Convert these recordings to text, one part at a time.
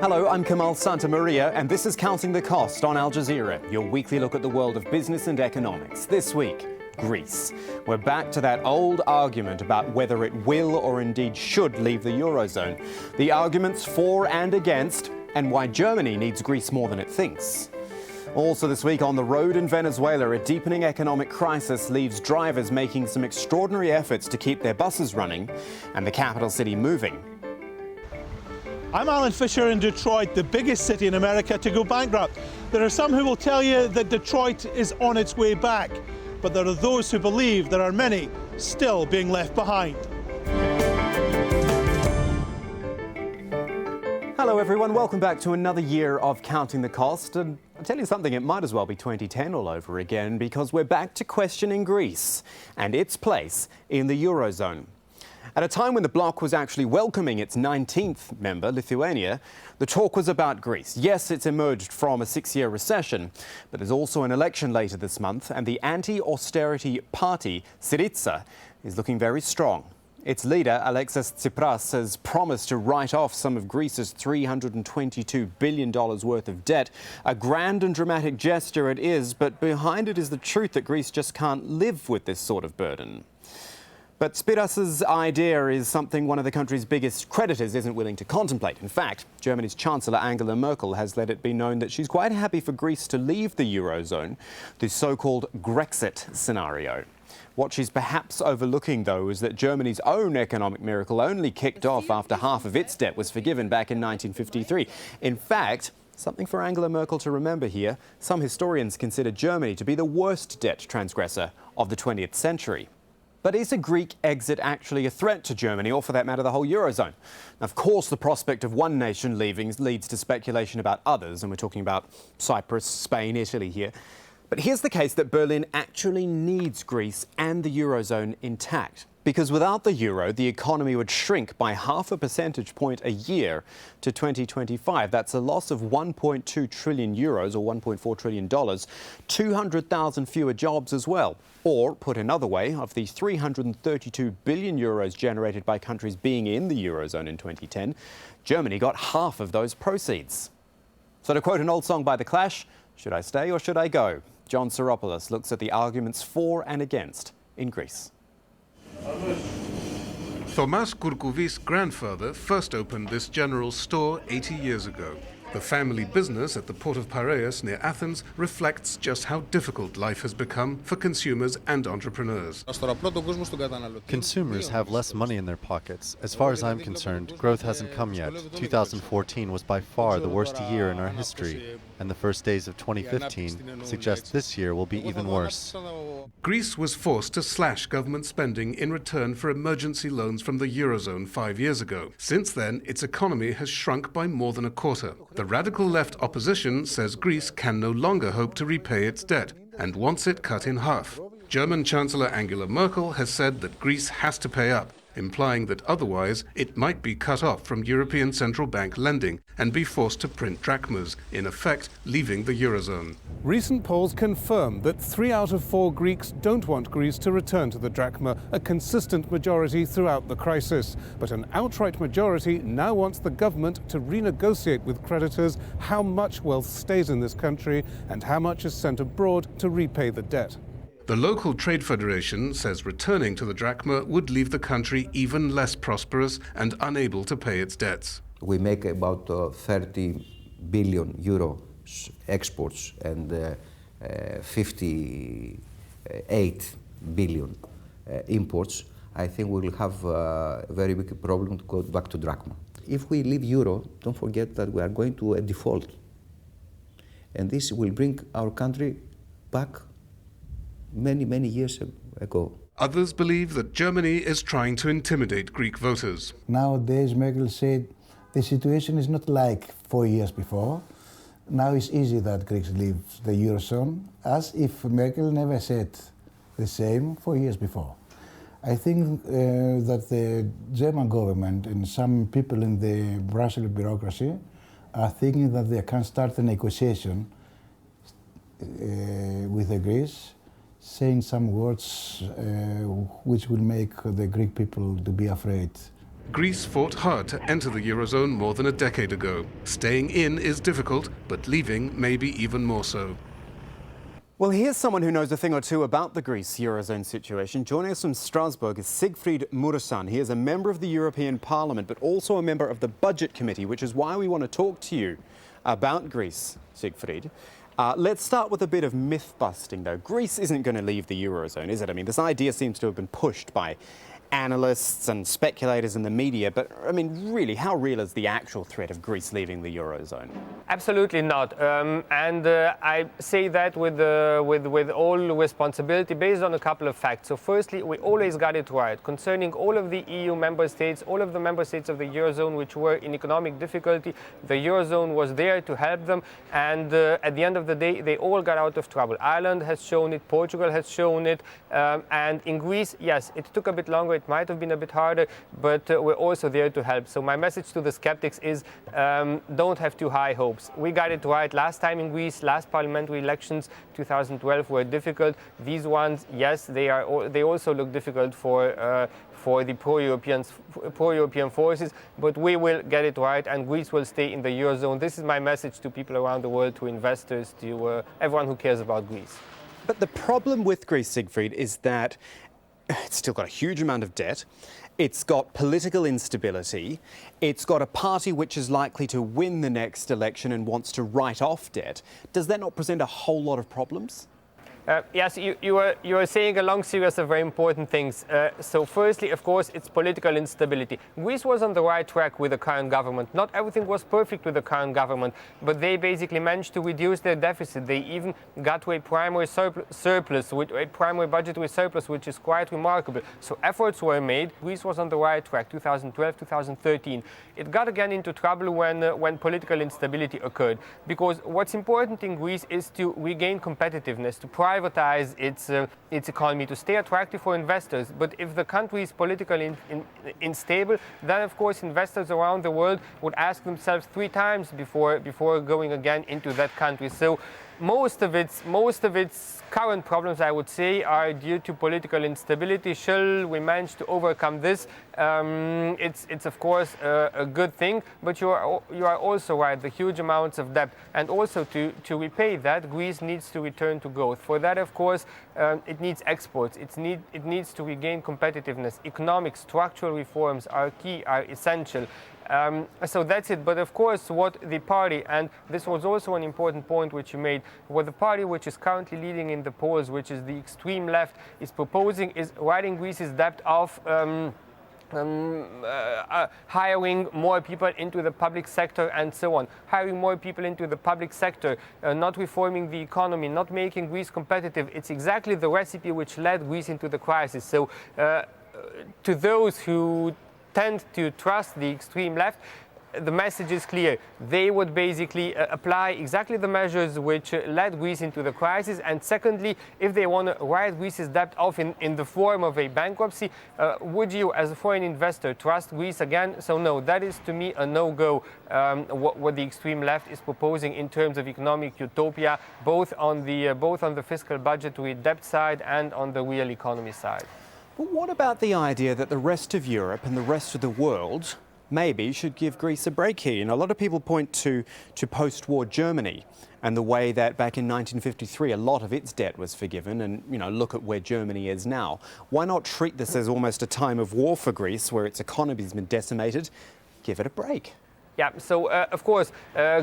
Hello, I'm Kamal Santamaria, and this is Counting the Cost on Al Jazeera, your weekly look at the world of business and economics. This week, Greece. We're back to that old argument about whether it will or indeed should leave the Eurozone. The arguments for and against, and why Germany needs Greece more than it thinks. Also this week, on the road in Venezuela, a deepening economic crisis leaves drivers making some extraordinary efforts to keep their buses running and the capital city moving. I'm Alan Fisher in Detroit, the biggest city in America to go bankrupt. There are some who will tell you that Detroit is on its way back, but there are those who believe there are many still being left behind. Hello everyone, welcome back to another year of Counting the Cost. And I'll tell you something, it might as well be 2010 all over again, because we're back to questioning Greece and its place in the Eurozone. At a time when the bloc was actually welcoming its 19th member, Lithuania, the talk was about Greece. Yes, it's emerged from a 6-year recession, but there's also an election later this month, and the anti-austerity party, Syriza, is looking very strong. Its leader, Alexis Tsipras, has promised to write off some of Greece's $322 billion worth of debt. A grand and dramatic gesture it is, but behind it is the truth that Greece just can't live with this sort of burden. But Tsipras' idea is something one of the country's biggest creditors isn't willing to contemplate. In fact, Germany's Chancellor Angela Merkel has let it be known that she's quite happy for Greece to leave the Eurozone, the so-called Grexit scenario. What she's perhaps overlooking, though, is that Germany's own economic miracle only kicked off after half of its debt was forgiven back in 1953. In fact, something for Angela Merkel to remember here, some historians consider Germany to be the worst debt transgressor of the 20th century. But is a Greek exit actually a threat to Germany, or for that matter, the whole Eurozone? Of course, the prospect of one nation leaving leads to speculation about others, and we're talking about Cyprus, Spain, Italy here. But here's the case that Berlin actually needs Greece and the Eurozone intact. Because without the euro, the economy would shrink by 0.5 percentage point a year to 2025. That's a loss of 1.2 trillion euros, or $1.4 trillion, 200,000 fewer jobs as well. Or, put another way, of the 332 billion euros generated by countries being in the Eurozone in 2010, Germany got half of those proceeds. So to quote an old song by The Clash, should I stay or should I go? John Soropoulos looks at the arguments for and against in Greece. Thomas Kourkouvis' grandfather first opened this general store 80 years ago. The family business at the port of Piraeus near Athens reflects just how difficult life has become for consumers and entrepreneurs. Consumers have less money in their pockets. As far as I'm concerned, growth hasn't come yet. 2014 was by far the worst year in our history, and the first days of 2015 suggest this year will be even worse. Greece was forced to slash government spending in return for emergency loans from the Eurozone 5 years ago. Since then, its economy has shrunk by more than a quarter. The radical left opposition says Greece can no longer hope to repay its debt and wants it cut in half. German Chancellor Angela Merkel has said that Greece has to pay up, implying that otherwise it might be cut off from European Central Bank lending and be forced to print drachmas, in effect leaving the Eurozone. Recent polls confirm that 3 out of 4 Greeks don't want Greece to return to the drachma, a consistent majority throughout the crisis. But an outright majority now wants the government to renegotiate with creditors how much wealth stays in this country and how much is sent abroad to repay the debt. The local trade federation says returning to the drachma would leave the country even less prosperous and unable to pay its debts. We make about 30 billion euro exports and 58 billion imports. I think we will have a very big problem to go back to drachma. If we leave euro, don't forget that we are going to a default. And this will bring our country back many years ago. Others believe that Germany is trying to intimidate Greek voters. Nowadays, Merkel said the situation is not like 4 years before. Now it's easy that Greeks leave the Eurozone, as if Merkel never said the same 4 years before. I think that the German government and some people in the Brussels bureaucracy are thinking that they can start a negotiation with the Greece, saying some words which will make the Greek people to be afraid Greece fought hard to enter the Eurozone more than a decade ago. Staying in is difficult, but leaving may be even more so. Well, here's someone who knows a thing or two about the Greece Eurozone situation. Joining us from Strasbourg is Siegfried Muresan. He is a member of the European Parliament, but also a member of the Budget Committee, which is why we want to talk to you about Greece, Siegfried. Let's start with a bit of myth-busting, though. Greece isn't going to leave the Eurozone, is it? I mean, this idea seems to have been pushed by analysts and speculators in the media, but I mean, really, how real is the actual threat of Greece leaving the Eurozone? Absolutely not, I say that with all responsibility, based on a couple of facts. So firstly, we always got it right concerning all of the EU member states, all of the member states of the Eurozone which were in economic difficulty. The Eurozone was there to help them, and at the end of the day, they all got out of trouble. Ireland has shown it, Portugal has shown it, and in Greece, yes, it took a bit longer. It might have been a bit harder, but we're also there to help. So my message to the skeptics is don't have too high hopes. We got it right last time in Greece. Last parliamentary elections, 2012, were difficult. These ones, yes, they also look difficult for the pro-European forces, but we will get it right, and Greece will stay in the Eurozone. This is my message to people around the world, to investors, to everyone who cares about Greece. But the problem with Greece, Siegfried, is that it's still got a huge amount of debt. It's got political instability. It's got a party which is likely to win the next election and wants to write off debt. Does that not present a whole lot of problems? Yes, you are saying a long series of very important things. So firstly, of course, it's political instability. Greece was on the right track with the current government. Not everything was perfect with the current government, but they basically managed to reduce their deficit. They even got to a primary surplus, with a primary budgetary surplus, which is quite remarkable. So efforts were made. Greece was on the right track, 2012, 2013. It got again into trouble when political instability occurred, because what's important in Greece is to regain competitiveness, to privatize its economy, to stay attractive for investors. But if the country is politically unstable, then of course investors around the world would ask themselves 3 times before going again into that country. So most of its current problems, I would say, are due to political instability. Shall we manage to overcome this? It's of course a good thing, but you are also right. The huge amounts of debt, and also to repay that, Greece needs to return to growth. For that, of course, it needs exports. It needs to regain competitiveness. Economic structural reforms are key, are essential. So that's it. But of course, what the party, and this was also an important point which you made, what the party which is currently leading in the polls, which is the extreme left, is proposing is writing Greece's debt off, hiring more people into the public sector and so on, hiring more people into the public sector, not reforming the economy, not making Greece competitive. It's exactly the recipe which led Greece into the crisis. So to those who tend to trust the extreme left, the message is clear. They would basically apply exactly the measures which led Greece into the crisis. And secondly, if they want to write Greece's debt off in the form of a bankruptcy, would you, as a foreign investor, trust Greece again? So no, that is to me a no-go, what the extreme left is proposing in terms of economic utopia, both on the fiscal budgetary debt side and on the real economy side. But what about the idea that the rest of Europe and the rest of the world maybe should give Greece a break here? You know, a lot of people point to post-war Germany and the way that back in 1953 a lot of its debt was forgiven, and, you know, look at where Germany is now. Why not treat this as almost a time of war for Greece, where its economy has been decimated? Give it a break. Yeah, so of course,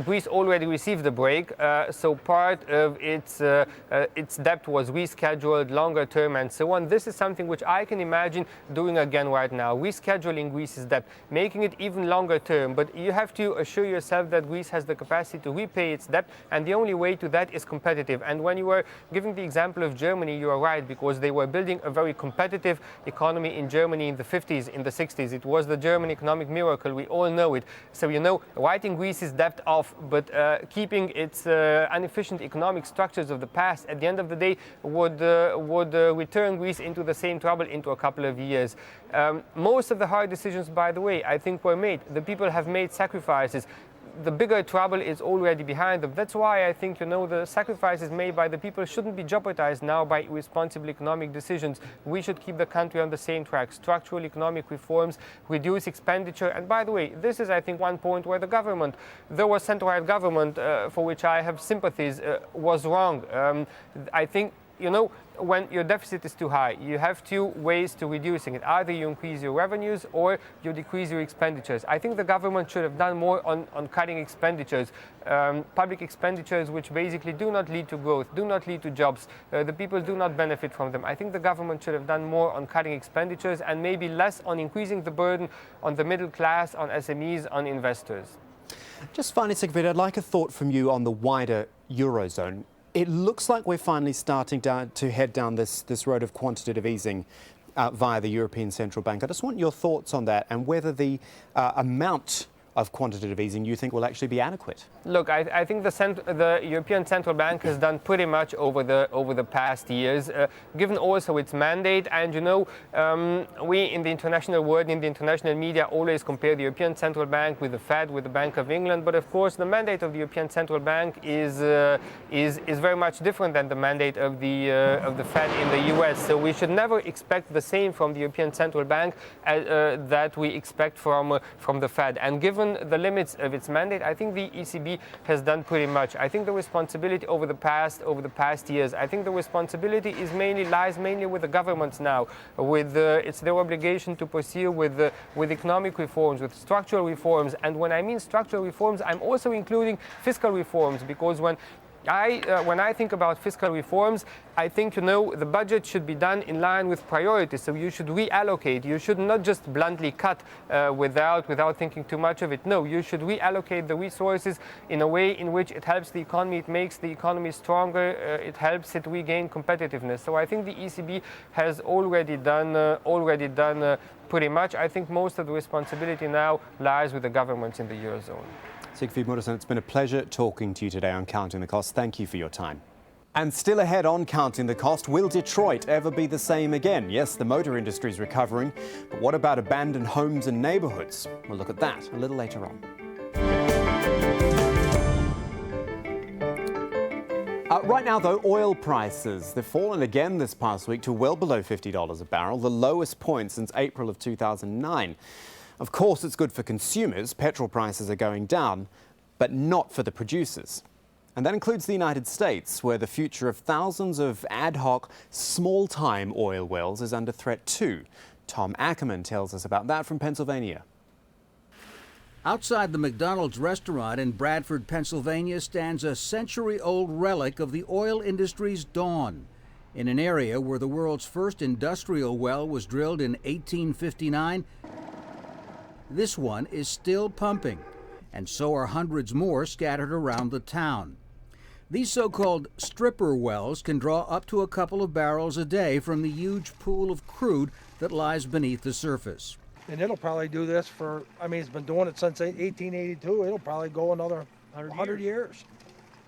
Greece already received a break. So part of its debt was rescheduled longer term and so on. This is something which I can imagine doing again right now, rescheduling Greece's debt, making it even longer term. But you have to assure yourself that Greece has the capacity to repay its debt, and the only way to that is competitive. And when you were giving the example of Germany, you are right, because they were building a very competitive economy in Germany in the 50s, in the 60s. It was the German economic miracle. We all know it. So writing Greece's debt off, but keeping its inefficient economic structures of the past, at the end of the day, would return Greece into the same trouble into a couple of years. Most of the hard decisions, by the way, I think were made. The people have made sacrifices. the bigger trouble is already behind them. That's why I think, the sacrifices made by the people shouldn't be jeopardized now by irresponsible economic decisions. We should keep the country on the same track. Structural economic reforms, reduce expenditure. And by the way, this is, I think, one point where the government, there was centralized government, for which I have sympathies, was wrong. I think, when your deficit is too high, you have two ways to reducing it. Either you increase your revenues or you decrease your expenditures. I think the government should have done more on cutting expenditures, public expenditures which basically do not lead to growth, do not lead to jobs. The people do not benefit from them. I think the government should have done more on cutting expenditures and maybe less on increasing the burden on the middle class, on SMEs, on investors. Just finally, Sigrid, I'd like a thought from you on the wider Eurozone. It looks like we're finally starting to head down this road of quantitative easing via the European Central Bank. I just want your thoughts on that and whether the amount of quantitative easing you think will actually be adequate. Look, I think the European Central Bank has done pretty much over the past years, given also its mandate. And we in the international world, in the international media, always compare the European Central Bank with the Fed, with the Bank of England. But of course, the mandate of the European Central Bank is very much different than the mandate of the Fed in the US. So we should never expect the same from the European Central Bank that we expect from the Fed. And given the limits of its mandate, I think the ECB has done pretty much. I think the responsibility over the past years, I think the responsibility lies mainly with the governments now. It's their obligation to pursue with economic reforms, with structural reforms. And when I mean structural reforms, I'm also including fiscal reforms, because when I think about fiscal reforms, I think, the budget should be done in line with priorities. So you should reallocate. You should not just bluntly cut without thinking too much of it. No, you should reallocate the resources in a way in which it helps the economy, it makes the economy stronger, it helps it regain competitiveness. So I think the ECB has already done pretty much. I think most of the responsibility now lies with the governments in the Eurozone. Sigrid Murderson, it's been a pleasure talking to you today on Counting the Cost. Thank you for your time. And still ahead on Counting the Cost, will Detroit ever be the same again? Yes, the motor industry is recovering, but what about abandoned homes and neighbourhoods? We'll look at that a little later on. Right now, though, oil prices, they've fallen again this past week to well below $50 a barrel, the lowest point since April of 2009. Of course, it's good for consumers. Petrol prices are going down, but not for the producers. And that includes the United States, where the future of thousands of ad hoc, small-time oil wells is under threat too. Tom Ackerman tells us about that from Pennsylvania. Outside the McDonald's restaurant in Bradford, Pennsylvania, stands a century-old relic of the oil industry's dawn. In an area where the world's first industrial well was drilled in 1859, this one is still pumping, and so are hundreds more scattered around the town. These so-called stripper wells can draw up to a couple of barrels a day from the huge pool of crude that lies beneath the surface. And it'll probably do this it's been doing it since 1882. It'll probably go another 100 years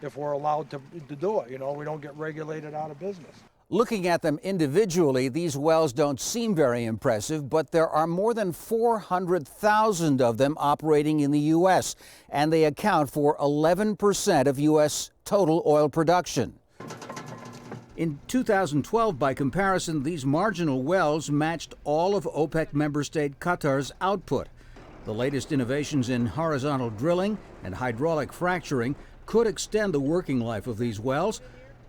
if we're allowed to do it. We don't get regulated out of business. Looking at them individually, these wells don't seem very impressive, but there are more than 400,000 of them operating in the U.S., and they account for 11% of U.S. total oil production. In 2012, by comparison, these marginal wells matched all of OPEC member state Qatar's output. The latest innovations in horizontal drilling and hydraulic fracturing could extend the working life of these wells,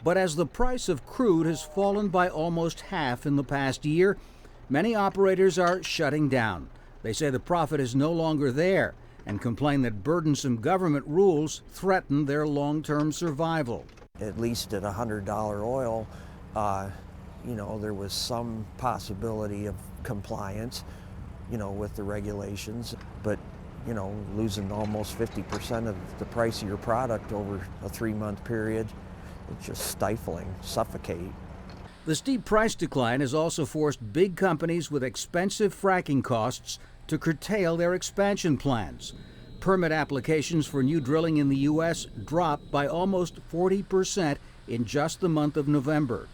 but as the price of crude has fallen by almost half in the past year, many operators are shutting down. They say the profit is no longer there and complain that burdensome government rules threaten their long-term survival. At least at $100 oil, there was some possibility of compliance, with the regulations, but losing almost 50% of the price of your product over a 3-month period, it's just stifling, suffocate. The steep price decline has also forced big companies with expensive fracking costs to curtail their expansion plans. Permit applications for new drilling in the U.S. dropped by almost 40% in just the month of November.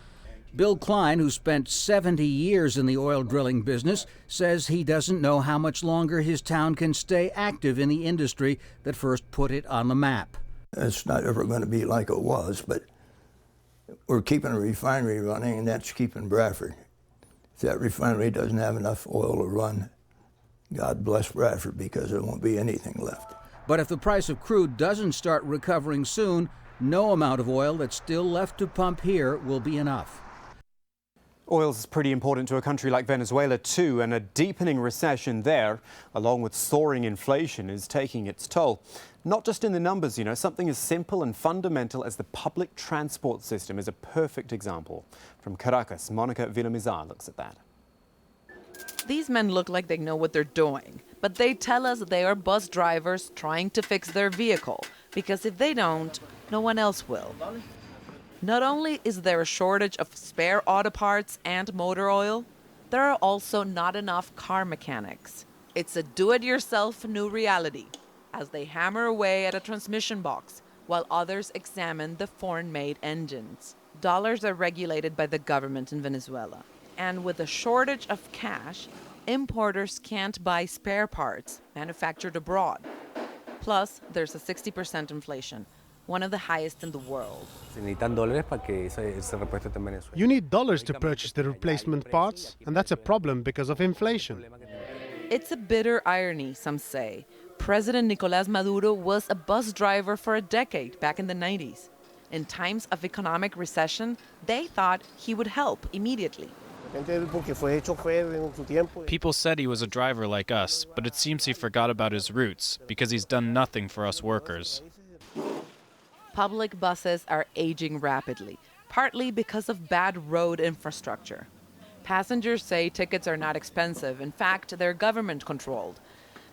Bill Klein, who spent 70 years in the oil drilling business, says he doesn't know how much longer his town can stay active in the industry that first put it on the map. It's not ever going to be like it was, but we're keeping a refinery running, and that's keeping Bradford. If that refinery doesn't have enough oil to run, God bless Bradford, because there won't be anything left. But if the price of crude doesn't start recovering soon, no amount of oil that's still left to pump here will be enough. Oil's pretty important to a country like Venezuela too, and a deepening recession there, along with soaring inflation, is taking its toll. Not just in the numbers, you know, something as simple and fundamental as the public transport system is a perfect example. From Caracas, Monica Villamizar looks at that. These men look like they know what they're doing, but they tell us they are bus drivers trying to fix their vehicle, because if they don't, no one else will. Not only is there a shortage of spare auto parts and motor oil, there are also not enough car mechanics. It's a do-it-yourself new reality, as they hammer away at a transmission box, while others examine the foreign-made engines. Dollars are regulated by the government in Venezuela, and with a shortage of cash, importers can't buy spare parts manufactured abroad. Plus, there's a 60% inflation, one of the highest in the world. You need dollars to purchase the replacement parts, and that's a problem because of inflation. It's a bitter irony, some say. President Nicolás Maduro was a bus driver for a decade back in the 90s. In times of economic recession, they thought he would help immediately. People said he was a driver like us, but it seems he forgot about his roots because he's done nothing for us workers. Public buses are aging rapidly, partly because of bad road infrastructure. Passengers say tickets are not expensive. In fact, they're government-controlled.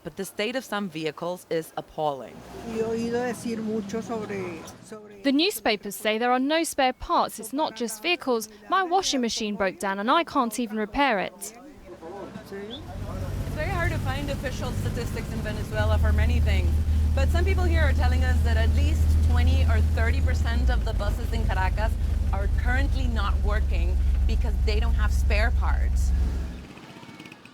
But the state of some vehicles is appalling. The newspapers say there are no spare parts. It's not just vehicles. My washing machine broke down and I can't even repair it. It's very hard to find official statistics in Venezuela for many things. But some people here are telling us that at least 20 or 30% of the buses in Caracas are currently not working because they don't have spare parts.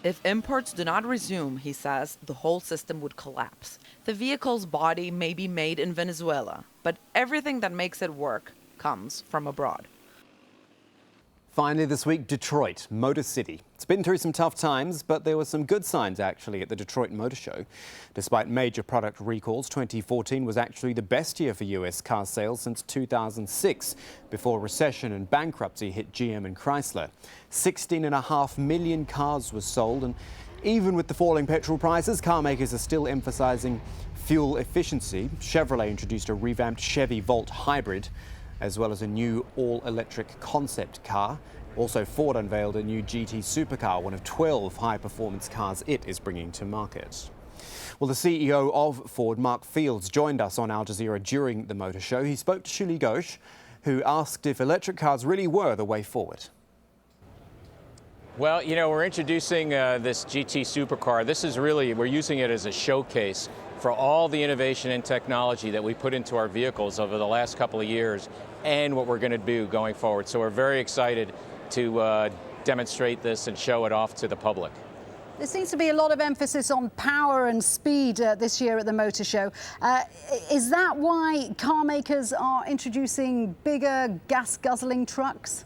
If imports do not resume, he says, the whole system would collapse. The vehicle's body may be made in Venezuela, but everything that makes it work comes from abroad. Finally this week, Detroit, Motor City. It's been through some tough times, but there were some good signs actually at the Detroit Motor Show. Despite major product recalls, 2014 was actually the best year for US car sales since 2006, before recession and bankruptcy hit GM and Chrysler. 16.5 million cars were sold, and even with the falling petrol prices, car makers are still emphasizing fuel efficiency. Chevrolet introduced a revamped Chevy Volt hybrid, as well as a new all-electric concept car. Also, Ford unveiled a new GT supercar, one of 12 high-performance cars it is bringing to market. Well, the CEO of Ford, Mark Fields, joined us on Al Jazeera during the motor show. He spoke to Shuli Ghosh, who asked if electric cars really were the way forward. Well, you know, we're introducing this GT supercar. This is really, we're using it as a showcase for all the innovation and technology that we put into our vehicles over the last couple of years and what we're going to do going forward. So we're very excited to demonstrate this and show it off to the public. There seems to be a lot of emphasis on power and speed this year at the Motor Show. Is that why car makers are introducing bigger gas-guzzling trucks?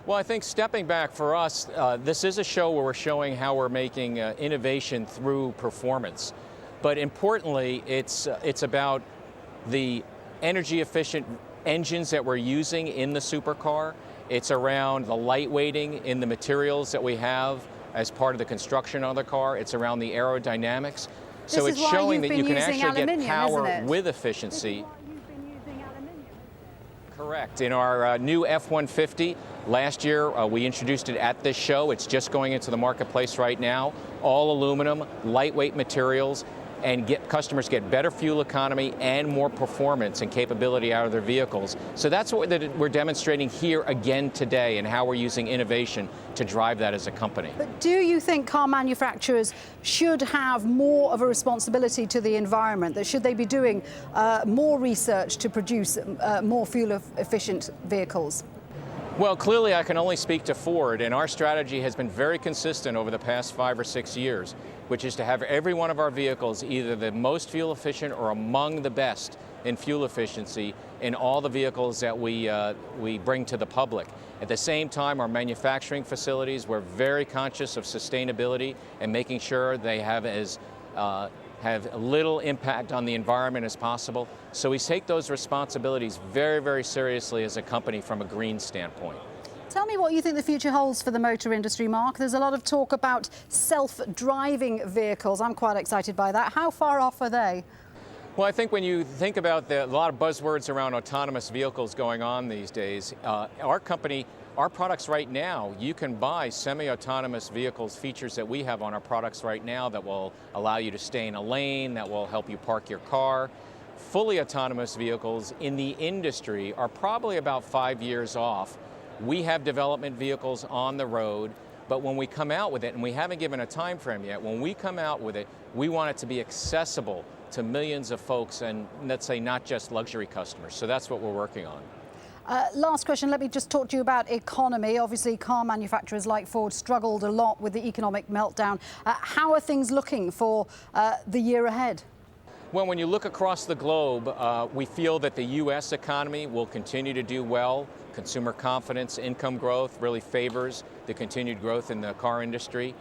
Well, I think stepping back for us, this is a show where we're showing how we're making innovation through performance. But importantly, it's about the energy-efficient engines that we're using in the supercar. It's around the lightweighting in the materials that we have as part of the construction of the car. It's around the aerodynamics. So it's showing that you can actually get power with efficiency. Correct. In our new F-150, last year we introduced it at this show. It's just going into the marketplace right now. All aluminum, lightweight materials, and customers get better fuel economy and more performance and capability out of their vehicles. So that's what we're demonstrating here again today, and how we're using innovation to drive that as a company. But do you think car manufacturers should have more of a responsibility to the environment? That should they be doing more research to produce more fuel-efficient vehicles? Well, clearly I can only speak to Ford, and our strategy has been very consistent over the past 5 or 6 years, which is to have every one of our vehicles either the most fuel efficient or among the best in fuel efficiency in all the vehicles that we bring to the public. At the same time, our manufacturing facilities, we're very conscious of sustainability and making sure they have little impact on the environment as possible. So we take those responsibilities very, very seriously as a company from a green standpoint. Tell me what you think the future holds for the motor industry, Mark. There's a lot of talk about self-driving vehicles. I'm quite excited by that. How far off are they? Well, I think when you think about a lot of buzzwords around autonomous vehicles going on these days, our company, our products right now, you can buy semi-autonomous vehicles, features that we have on our products right now that will allow you to stay in a lane, that will help you park your car. Fully autonomous vehicles in the industry are probably about 5 years off. We have development vehicles on the road, but when we come out with it, and we haven't given a time frame yet, when we come out with it, we want it to be accessible to millions of folks, and let's say not just luxury customers. So that's what we're working on. Last question, let me just talk to you about economy. Obviously, car manufacturers like Ford struggled a lot with the economic meltdown. How are things looking for the year ahead? Well, when you look across the globe, we feel that the U.S. economy will continue to do well. Consumer confidence, income growth really favors the continued growth in the car industry.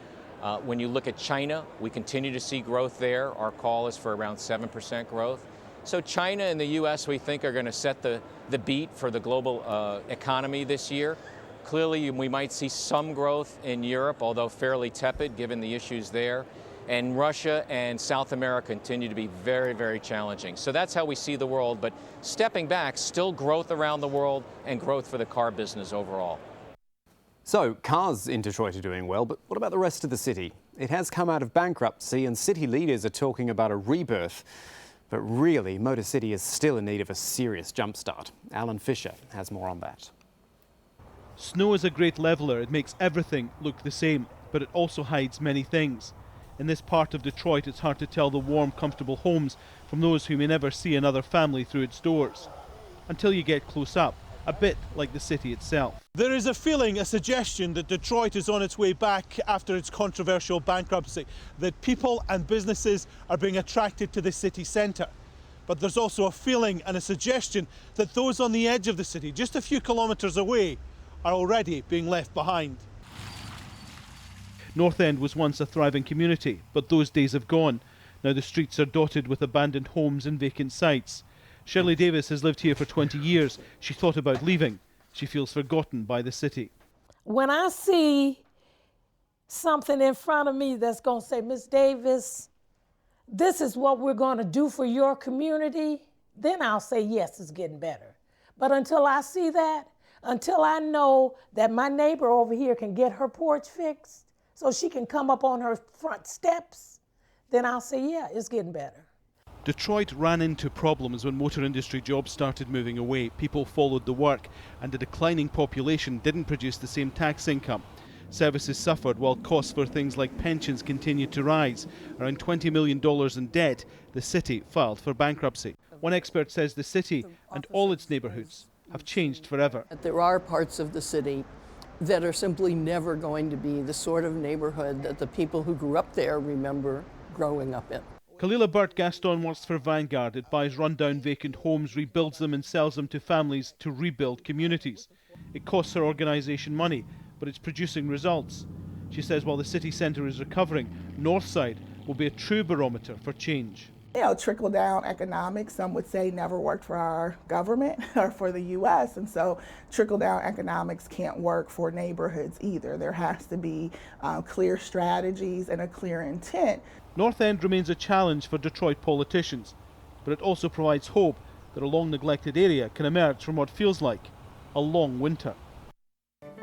When you look at China, we continue to see growth there. Our call is for around 7% growth. So China and the U.S. we think are going to set the beat for the global economy this year. Clearly, we might see some growth in Europe, although fairly tepid given the issues there. And Russia and South America continue to be very, very challenging. So that's how we see the world. But stepping back, still growth around the world and growth for the car business overall. So, cars in Detroit are doing well, but what about the rest of the city? It has come out of bankruptcy and city leaders are talking about a rebirth. But really, Motor City is still in need of a serious jumpstart. Alan Fisher has more on that. Snow is a great leveller. It makes everything look the same, but it also hides many things. In this part of Detroit, it's hard to tell the warm, comfortable homes from those who may never see another family through its doors. Until you get close up, a bit like the city itself. There is a feeling, a suggestion that Detroit is on its way back after its controversial bankruptcy, that people and businesses are being attracted to the city centre. But there's also a feeling and a suggestion that those on the edge of the city, just a few kilometres away, are already being left behind. North End was once a thriving community, but those days have gone. Now the streets are dotted with abandoned homes and vacant sites. Shirley Davis has lived here for 20 years. She thought about leaving. She feels forgotten by the city. When I see something in front of me that's going to say, Miss Davis, this is what we're going to do for your community, then I'll say, yes, it's getting better. But until I see that, until I know that my neighbor over here can get her porch fixed so she can come up on her front steps, then I'll say, yeah, it's getting better. Detroit ran into problems when motor industry jobs started moving away. People followed the work, and a declining population didn't produce the same tax income. Services suffered while costs for things like pensions continued to rise. Around $20 million in debt, the city filed for bankruptcy. One expert says the city and all its neighbourhoods have changed forever. There are parts of the city that are simply never going to be the sort of neighbourhood that the people who grew up there remember growing up in. Kalila Burt Gaston works for Vanguard. It buys rundown vacant homes, rebuilds them and sells them to families to rebuild communities. It costs her organisation money, but it's producing results. She says while the city centre is recovering, Northside will be a true barometer for change. You know, trickle-down economics, some would say, never worked for our government or for the U.S., and so trickle-down economics can't work for neighborhoods either. There has to be clear strategies and a clear intent. North End remains a challenge for Detroit politicians, but it also provides hope that a long-neglected area can emerge from what feels like a long winter.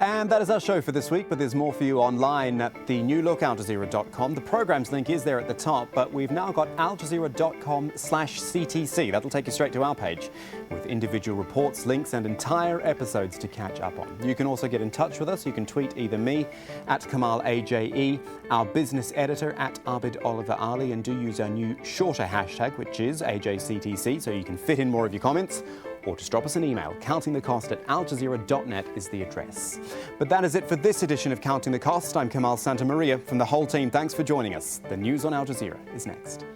And that is our show for this week, but there's more for you online at the new look, aljazeera.com. The programmes link is there at the top, but we've now got aljazeera.com/CTC. That'll take you straight to our page with individual reports, links and entire episodes to catch up on. You can also get in touch with us. You can tweet either me at Kamal AJE, our business editor at Abid Oliver Ali, and do use our new shorter hashtag, which is AJCTC, so you can fit in more of your comments. or just drop us an email. countingthecost@aljazeera.net is the address. But that is it for this edition of Counting the Cost. I'm Kamal Santamaria from the whole team. Thanks for joining us. The news on Al Jazeera is next.